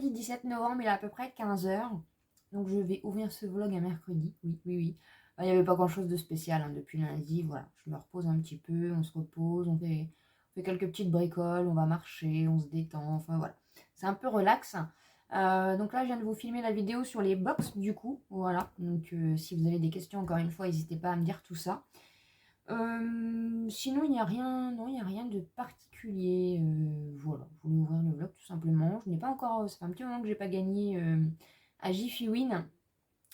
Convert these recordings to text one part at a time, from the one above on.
mercredi 17 novembre, il est à peu près 15 h. Donc je vais ouvrir ce vlog un mercredi. Oui, oui, oui. Il n'y avait pas grand chose de spécial hein, depuis lundi. Voilà, je me repose un petit peu, on se repose, on fait quelques petites bricoles, on va marcher, on se détend. Enfin voilà, c'est un peu relax. Donc là, je viens de vous filmer la vidéo sur les box du coup. Voilà, donc si vous avez des questions, encore une fois, n'hésitez pas à me dire tout ça. Sinon, il n'y a rien, non, il n'y a rien de particulier. Voilà, je voulais ouvrir le vlog tout simplement. Je n'ai pas encore, ça fait un petit moment que j'ai pas gagné à Jiffy Win.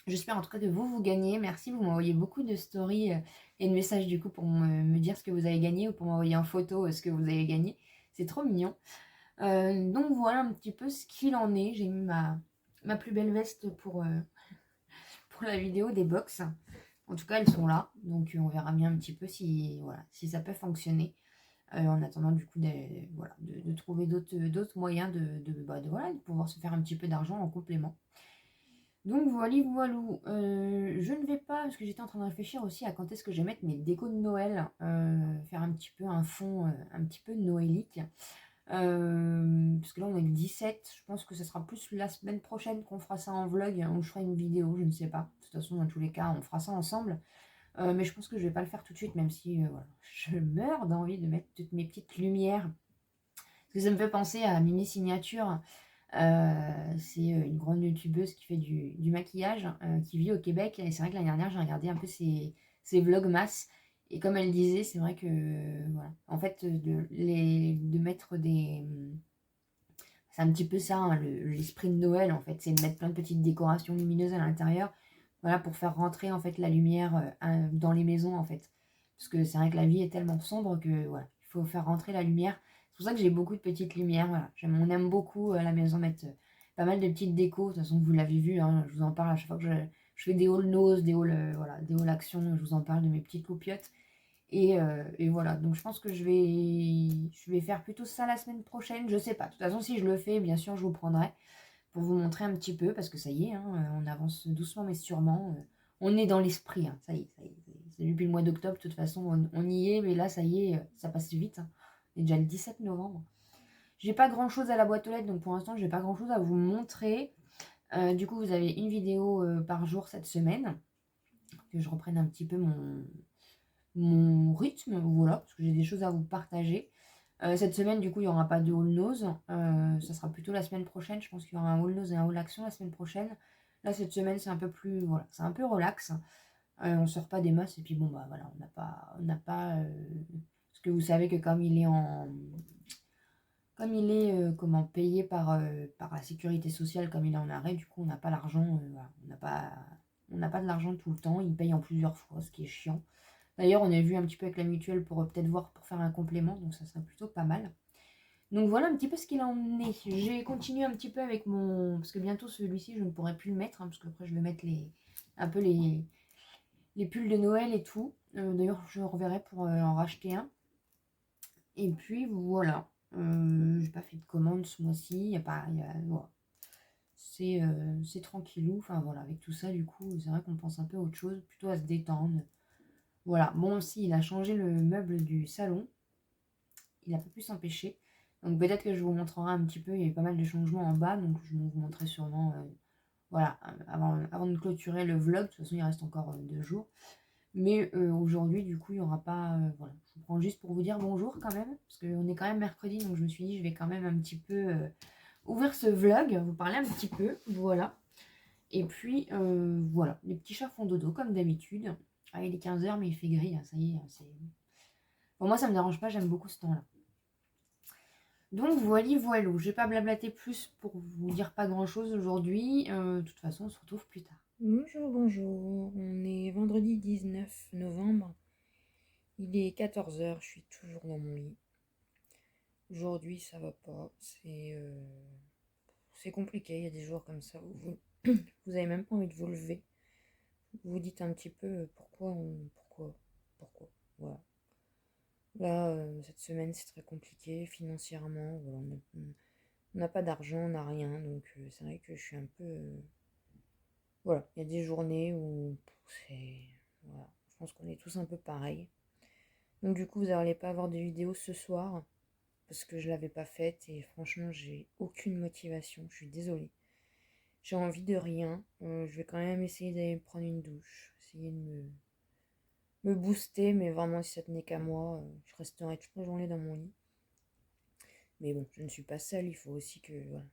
J'espère en tout cas que vous gagnez. Merci, vous m'envoyez beaucoup de stories et de messages du coup pour me dire ce que vous avez gagné ou pour m'envoyer en photo ce que vous avez gagné. C'est trop mignon. Donc voilà un petit peu ce qu'il en est. J'ai mis ma plus belle veste pour la vidéo des box. En tout cas, elles sont là. Donc on verra bien un petit peu si, voilà, si ça peut fonctionner. En attendant du coup voilà, de trouver d'autres moyens voilà, de pouvoir se faire un petit peu d'argent en complément. Donc voilà, voilou. Je ne vais pas, parce que j'étais en train de réfléchir aussi à quand est-ce que je vais mettre mes décos de Noël, faire un petit peu un fond un petit peu noélique. Parce que là on est le 17, je pense que ce sera plus la semaine prochaine qu'on fera ça en vlog, ou je ferai une vidéo, je ne sais pas. De toute façon, dans tous les cas, on fera ça ensemble. Mais je pense que je vais pas le faire tout de suite, même si voilà, je meurs d'envie de mettre toutes mes petites lumières. Parce que ça me fait penser à Mimi Signature. C'est une grande youtubeuse qui fait du maquillage, qui vit au Québec. Et c'est vrai que l'année dernière, j'ai regardé un peu ses vlogmas. Et comme elle disait, c'est vrai que, voilà, en fait, de mettre des... C'est un petit peu ça, hein, l'esprit de Noël, en fait. C'est de mettre plein de petites décorations lumineuses à l'intérieur. Voilà, pour faire rentrer, en fait, la lumière dans les maisons, en fait. Parce que c'est vrai que la vie est tellement sombre que, voilà, il faut faire rentrer la lumière. C'est pour ça que j'ai beaucoup de petites lumières, voilà. On aime beaucoup à la maison mettre pas mal de petites décos. De toute façon, vous l'avez vu, hein, je vous en parle à chaque fois que je fais des hauls nose, des hauls, voilà, des hauls action, je vous en parle de mes petites loupiottes. Et voilà, donc je pense que je vais faire plutôt ça la semaine prochaine. Je sais pas. De toute façon, si je le fais, bien sûr, je vous prendrai pour vous montrer un petit peu, parce que ça y est, hein, on avance doucement mais sûrement. On est dans l'esprit, hein, ça y est, ça y est. C'est depuis le mois d'octobre, de toute façon, on y est, mais là, ça y est, ça passe vite. Hein. On est déjà le 17 novembre. J'ai pas grand chose à la boîte aux lettres, donc pour l'instant, j'ai pas grand chose à vous montrer. Du coup, vous avez une vidéo par jour cette semaine. Que je reprenne un petit peu mon rythme, voilà, parce que j'ai des choses à vous partager. Cette semaine, du coup, il n'y aura pas de haul nose. Ça sera plutôt la semaine prochaine. Je pense qu'il y aura un haul nose et un haul action la semaine prochaine. Là, cette semaine, c'est un peu plus, voilà, c'est un peu relax. On sort pas des masses et puis bon, bah voilà, on n'a pas, parce que vous savez que comme il est comment payé par la sécurité sociale, comme il est en arrêt, du coup, on n'a pas l'argent, voilà, on n'a pas de l'argent tout le temps. Il paye en plusieurs fois, ce qui est chiant. D'ailleurs, on a vu un petit peu avec la mutuelle pour peut-être voir pour faire un complément, donc ça serait plutôt pas mal. Donc voilà un petit peu ce qu'il en est. J'ai continué un petit peu avec mon... Parce que bientôt celui-ci, je ne pourrai plus le mettre, hein, parce qu'après je vais mettre un peu les pulls de Noël et tout. D'ailleurs, je reverrai pour en racheter un. Et puis voilà. J'ai pas fait de commande ce mois-ci. Il y a pas... voilà. C'est tranquillou. Enfin voilà, avec tout ça, du coup, c'est vrai qu'on pense un peu à autre chose, plutôt à se détendre. Voilà, bon aussi, il a changé le meuble du salon. Il n'a pas pu s'empêcher. Donc peut-être que je vous montrerai un petit peu, il y a eu pas mal de changements en bas, donc je vous montrerai sûrement, voilà, avant de clôturer le vlog. De toute façon, il reste encore 2 jours. Mais aujourd'hui, du coup, il n'y aura pas, voilà, je vous prends juste pour vous dire bonjour quand même, parce qu'on est quand même mercredi, donc je me suis dit, je vais quand même un petit peu ouvrir ce vlog, vous parler un petit peu, voilà. Et puis, voilà, les petits chats font dodo, comme d'habitude. Ah, il est 15 h, mais il fait gris, hein, ça y est, c'est... Bon, moi, ça me dérange pas, j'aime beaucoup ce temps-là. Donc, voilà, voilou. Je vais pas blablater plus pour vous dire pas grand-chose aujourd'hui. De toute façon, on se retrouve plus tard. Bonjour, bonjour. On est vendredi 19 novembre. Il est 14 h, je suis toujours dans mon lit. Aujourd'hui, ça va pas. C'est compliqué. Il y a des jours comme ça où vous avez même pas envie de vous lever. Vous vous dites un petit peu pourquoi. Voilà. Là, cette semaine, c'est très compliqué financièrement. Voilà, on n'a pas d'argent, on n'a rien. Donc, c'est vrai que je suis un peu. Voilà, il y a des journées où c'est. Voilà, je pense qu'on est tous un peu pareils. Donc du coup, vous n'allez pas avoir de vidéo ce soir parce que je l'avais pas faite et franchement j'ai aucune motivation, je suis désolée. J'ai envie de rien, je vais quand même essayer d'aller me prendre une douche, essayer de me booster, mais vraiment si ça tenait qu'à moi, je resterai toute la journée dans mon lit. Mais bon, je ne suis pas seule, il faut aussi que voilà.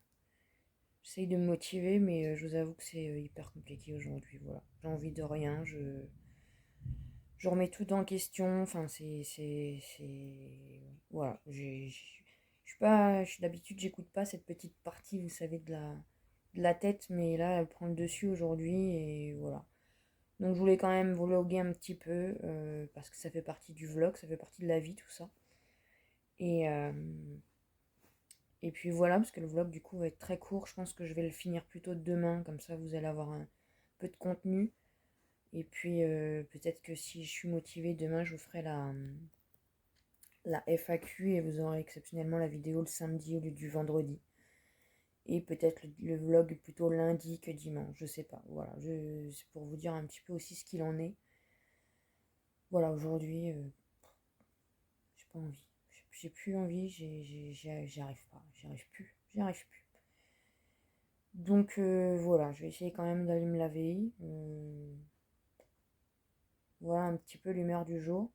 J'essaye de me motiver, mais je vous avoue que c'est hyper compliqué aujourd'hui. Voilà. J'ai envie de rien, je remets tout en question. Enfin, voilà. Je suis pas. D'habitude, j'écoute pas cette petite partie, vous savez, de la tête, mais là, elle prend le dessus aujourd'hui, et voilà. Donc, je voulais quand même vloguer un petit peu, parce que ça fait partie du vlog, ça fait partie de la vie, tout ça. Et, euh, Et puis voilà, parce que le vlog du coup va être très court, je pense que je vais le finir plutôt demain, comme ça vous allez avoir un peu de contenu. Et puis peut-être que si je suis motivée, demain je vous ferai la FAQ et vous aurez exceptionnellement la vidéo le samedi au lieu du vendredi. Et peut-être le vlog plutôt lundi que dimanche, je sais pas. Voilà, c'est pour vous dire un petit peu aussi ce qu'il en est. Voilà, aujourd'hui, j'ai pas envie. J'ai plus envie, j'y arrive pas, j'y arrive plus. Donc voilà, je vais essayer quand même d'aller me laver. Voilà un petit peu l'humeur du jour.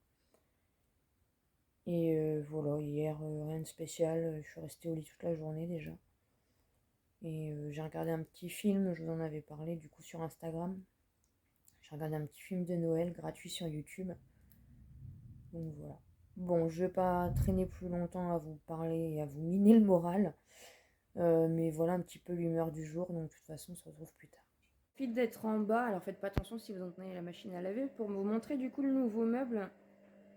Et voilà, hier, rien de spécial. Je suis restée au lit toute la journée déjà. Et j'ai regardé un petit film, je vous en avais parlé du coup sur Instagram. J'ai regardé un petit film de Noël gratuit sur YouTube. Donc voilà. Bon, je vais pas traîner plus longtemps à vous parler et à vous miner le moral. Mais voilà un petit peu l'humeur du jour. Donc de toute façon, on se retrouve plus tard. Profite d'être en bas, alors faites pas attention si vous entendez la machine à laver, pour vous montrer du coup le nouveau meuble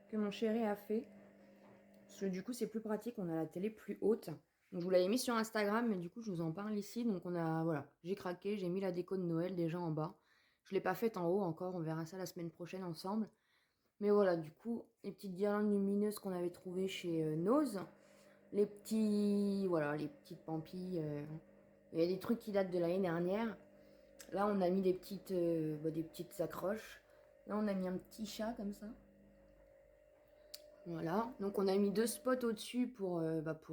que mon chéri a fait. Parce que du coup c'est plus pratique, on a la télé plus haute. Donc je vous l'avais mis sur Instagram, mais du coup je vous en parle ici. Donc voilà, j'ai craqué, j'ai mis la déco de Noël déjà en bas. Je l'ai pas faite en haut encore, on verra ça la semaine prochaine ensemble. Mais voilà, du coup, les petites guirlandes lumineuses qu'on avait trouvées chez Nose. Les les petites pampilles. Il y a des trucs qui datent de l'année dernière. Là, on a mis des petites accroches. Là, on a mis un petit chat comme ça. Voilà. Donc, on a mis 2 spots au-dessus pour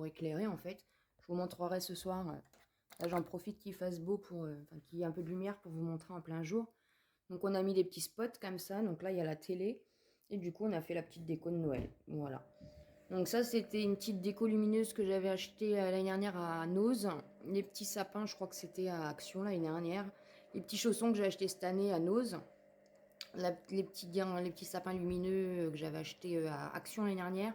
éclairer, en fait. Je vous montrerai ce soir. Là, j'en profite qu'il fasse beau qu'il y ait un peu de lumière pour vous montrer en plein jour. Donc, on a mis des petits spots comme ça. Donc là, il y a la télé. Et du coup, on a fait la petite déco de Noël. Voilà. Donc ça, c'était une petite déco lumineuse que j'avais achetée l'année dernière à Nose. Les petits sapins, je crois que c'était à Action l'année dernière. Les petits chaussons que j'ai achetés cette année à Nose. Les petits sapins lumineux que j'avais achetés à Action l'année dernière.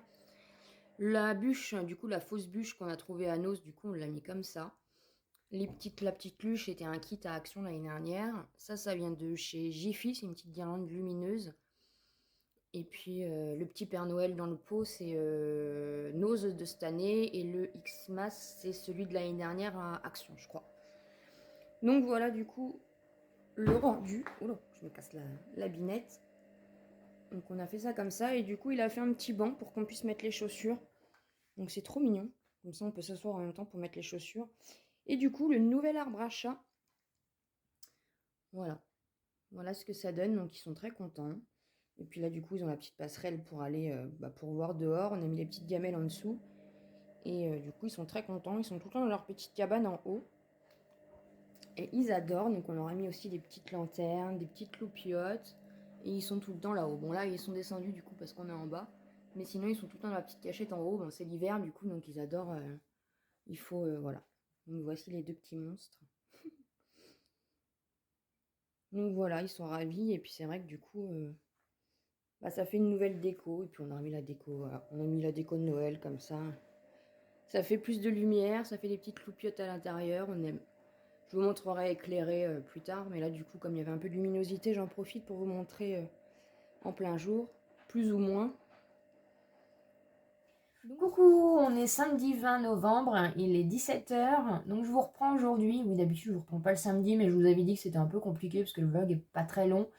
La bûche, du coup la fausse bûche qu'on a trouvée à Nose, du coup on l'a mis comme ça. La petite luche était un kit à Action l'année dernière. Ça vient de chez Jiffy, c'est une petite guirlande lumineuse. Et puis le petit Père Noël dans le pot, c'est Nose de cette année. Et le Xmas, c'est celui de l'année dernière à Action, je crois. Donc voilà, du coup, le rendu. Oula, je me casse la binette. Donc on a fait ça comme ça. Et du coup, il a fait un petit banc pour qu'on puisse mettre les chaussures. Donc c'est trop mignon. Comme ça, on peut s'asseoir en même temps pour mettre les chaussures. Et du coup, le nouvel arbre à chat. Voilà. Voilà ce que ça donne. Donc ils sont très contents. Et puis là, du coup, ils ont la petite passerelle pour aller pour voir dehors. On a mis les petites gamelles en dessous. Et du coup, ils sont très contents. Ils sont tout le temps dans leur petite cabane en haut. Et ils adorent. Donc, on leur a mis aussi des petites lanternes, des petites loupiottes. Et ils sont tout le temps là-haut. Bon, là, ils sont descendus du coup parce qu'on est en bas. Mais sinon, ils sont tout le temps dans la petite cachette en haut. Bon, c'est l'hiver du coup, donc ils adorent. Voilà. Donc, voici les 2 petits monstres. Donc, voilà, ils sont ravis. Et puis, c'est vrai que du coup. Ça fait une nouvelle déco. Et puis on a mis la déco. Voilà. On a mis la déco de Noël comme ça. Ça fait plus de lumière. Ça fait des petites loupiottes à l'intérieur. Je vous montrerai éclairé plus tard. Mais là, du coup, comme il y avait un peu de luminosité, j'en profite pour vous montrer en plein jour. Plus ou moins. Coucou, on est samedi 20 novembre. Il est 17h. Donc je vous reprends aujourd'hui. Oui, d'habitude, je vous reprends pas le samedi. Mais je vous avais dit que c'était un peu compliqué parce que le vlog est pas très long.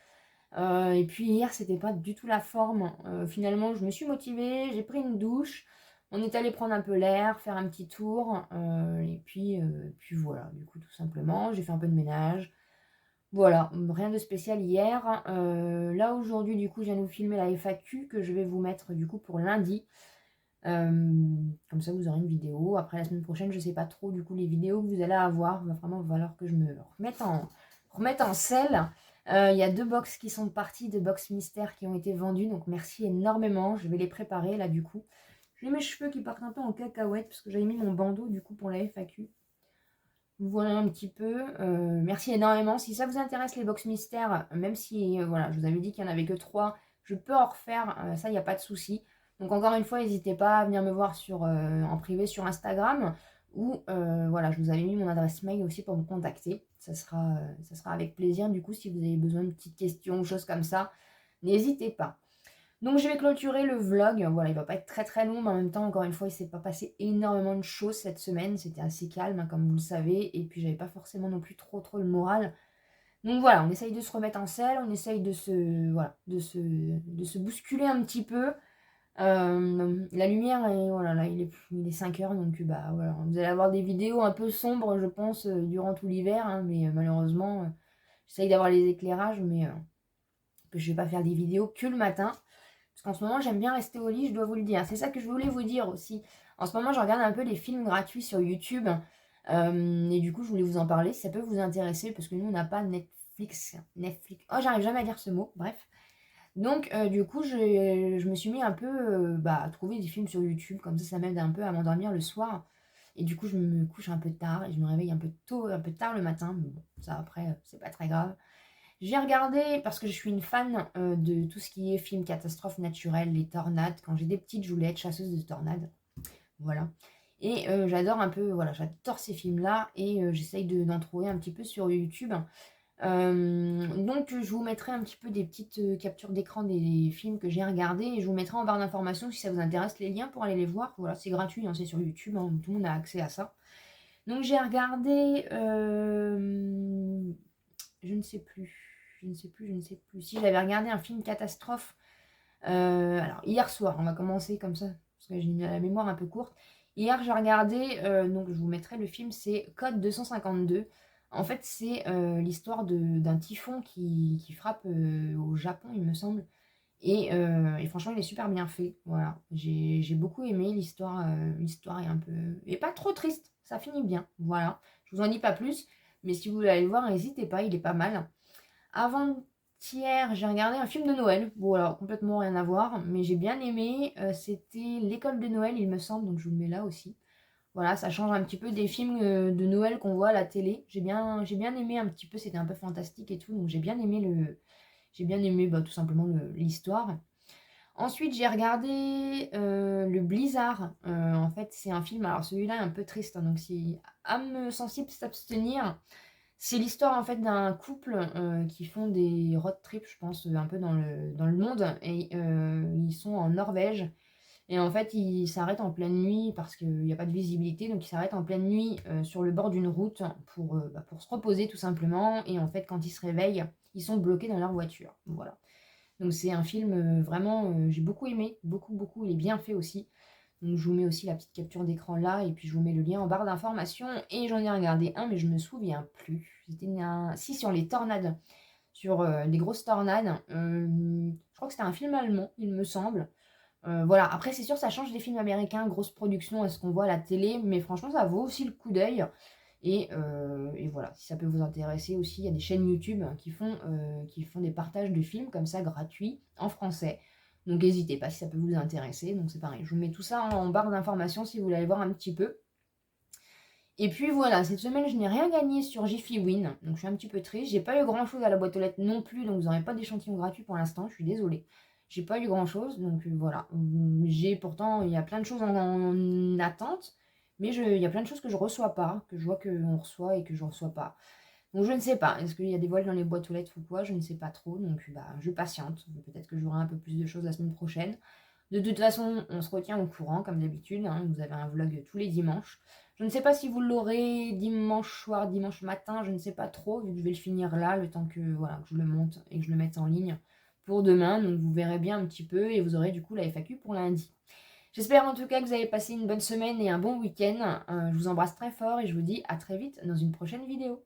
Et puis hier, c'était pas du tout la forme. Finalement, je me suis motivée, j'ai pris une douche. On est allé prendre un peu l'air, faire un petit tour. Et puis voilà, du coup, tout simplement, j'ai fait un peu de ménage. Voilà, rien de spécial hier. Là, aujourd'hui, du coup, je viens de vous filmer la FAQ que je vais vous mettre du coup pour lundi. Comme ça, vous aurez une vidéo. Après, la semaine prochaine, je sais pas trop, du coup, les vidéos que vous allez avoir. Il va vraiment falloir que je me remette en selle. Il y a 2 box qui sont parties, 2 box mystères qui ont été vendues. Donc, merci énormément. Je vais les préparer, là, du coup. J'ai mes cheveux qui partent un peu en cacahuète parce que j'avais mis mon bandeau, du coup, pour la FAQ. Voilà un petit peu. Merci énormément. Si ça vous intéresse, les box mystères, même si, voilà, je vous avais dit qu'il n'y en avait que 3, je peux en refaire. Ça, il n'y a pas de souci. Donc, encore une fois, n'hésitez pas à venir me voir en privé sur Instagram. Ou, voilà, je vous avais mis mon adresse mail aussi pour me contacter. Ça sera avec plaisir. Du coup, si vous avez besoin de petites questions ou choses comme ça, n'hésitez pas. Donc je vais clôturer le vlog. Voilà, il va pas être très très long, mais en même temps, encore une fois, il s'est pas passé énormément de choses cette semaine. C'était assez calme, hein, comme vous le savez. Et puis j'avais pas forcément non plus trop le moral. Donc voilà, on essaye de se remettre en selle, on essaye voilà, de se bousculer un petit peu. La lumière, voilà, là, il est 5 heures, donc bah voilà. Vous allez avoir des vidéos un peu sombres, je pense, durant tout l'hiver, hein, mais malheureusement, j'essaye d'avoir les éclairages, mais je vais pas faire des vidéos que le matin. Parce qu'en ce moment, j'aime bien rester au lit, je dois vous le dire. C'est ça que je voulais vous dire aussi. En ce moment, je regarde un peu les films gratuits sur YouTube. Et du coup, je voulais vous en parler si ça peut vous intéresser. Parce que nous, on n'a pas Netflix. Oh, j'arrive jamais à dire ce mot. Bref. Donc, du coup, je me suis mis un peu à trouver des films sur YouTube. Comme ça m'aide un peu à m'endormir le soir. Et du coup, je me couche un peu tard et je me réveille un peu tôt, un peu tard le matin. Mais bon, ça après, c'est pas très grave. J'ai regardé, parce que je suis une fan de tout ce qui est film catastrophes naturelles, les tornades. Quand j'étais petite, je voulais être chasseuse de tornades. Voilà. Et j'adore un peu, voilà, j'adore ces films-là. Et j'essaye d'en trouver un petit peu sur YouTube. Donc je vous mettrai un petit peu des petites captures d'écran des films que j'ai regardés. Et je vous mettrai en barre d'informations si ça vous intéresse les liens pour aller les voir. Voilà, c'est gratuit, hein, c'est sur YouTube, hein, tout le monde a accès à ça. Donc j'ai regardé, je ne sais plus. Si j'avais regardé un film catastrophe. Alors, hier soir, on va commencer comme ça, parce que j'ai la mémoire un peu courte. Hier, j'ai regardé, donc je vous mettrai le film, c'est Code 252. En fait, c'est l'histoire d'un typhon qui frappe au Japon, il me semble. Et franchement, il est super bien fait. Voilà, j'ai beaucoup aimé l'histoire. L'histoire est un peu... Et pas trop triste, ça finit bien. Voilà, je vous en dis pas plus. Mais si vous voulez aller le voir, n'hésitez pas, il est pas mal. Avant-hier, j'ai regardé un film de Noël. Bon, alors, complètement rien à voir, mais j'ai bien aimé. C'était L'école de Noël, il me semble, donc je vous le mets là aussi. Voilà, ça change un petit peu des films de Noël qu'on voit à la télé. J'ai bien aimé un petit peu, c'était un peu fantastique et tout, donc j'ai bien aimé tout simplement l'histoire. Ensuite, j'ai regardé Le Blizzard. En fait, c'est un film, alors celui-là est un peu triste, hein, donc si âme sensible s'abstenir. C'est l'histoire en fait d'un couple qui font des road trips, je pense, un peu dans le monde. Et ils sont en Norvège. Et en fait, ils s'arrêtent en pleine nuit parce qu'il n'y a pas de visibilité. Donc, ils s'arrêtent en pleine nuit sur le bord d'une route pour se reposer tout simplement. Et en fait, quand ils se réveillent, ils sont bloqués dans leur voiture. Voilà. Donc, c'est un film vraiment, j'ai beaucoup aimé. Beaucoup, beaucoup. Il est bien fait aussi. Donc je vous mets aussi la petite capture d'écran là et puis je vous mets le lien en barre d'informations. Et j'en ai regardé un mais je me souviens plus. C'était si, sur les tornades, sur des grosses tornades. Je crois que c'était un film allemand, il me semble. Voilà, après c'est sûr ça change des films américains, grosse production à ce qu'on voit à la télé, mais franchement ça vaut aussi le coup d'œil. Et voilà, si ça peut vous intéresser aussi, il y a des chaînes YouTube qui font des partages de films comme ça gratuits en français. Donc n'hésitez pas si ça peut vous intéresser. Donc c'est pareil, je vous mets tout ça en barre d'informations si vous voulez aller voir un petit peu. Et puis voilà, cette semaine je n'ai rien gagné sur Jiffy Win, donc je suis un petit peu triste. J'ai pas eu grand chose à la boîte aux lettres non plus, donc vous n'aurez pas d'échantillon gratuit pour l'instant, je suis désolée. J'ai pas eu grand chose, donc voilà. Pourtant, il y a plein de choses en attente, mais il y a plein de choses que je reçois pas, que je vois qu'on reçoit et que je reçois pas. Donc je ne sais pas, est-ce qu'il y a des voiles dans les boîtes aux lettres ou quoi, je ne sais pas trop, donc je patiente. Peut-être que j'aurai un peu plus de choses la semaine prochaine. De toute façon, on se retient au courant, comme d'habitude, hein, vous avez un vlog tous les dimanches. Je ne sais pas si vous l'aurez dimanche soir, dimanche matin, je ne sais pas trop, vu que je vais le finir là, le temps que, voilà, que je le monte et que je le mette en ligne pour demain. Donc vous verrez bien un petit peu et vous aurez du coup la FAQ pour lundi. J'espère en tout cas que vous avez passé une bonne semaine et un bon week-end. Je vous embrasse très fort et je vous dis à très vite dans une prochaine vidéo.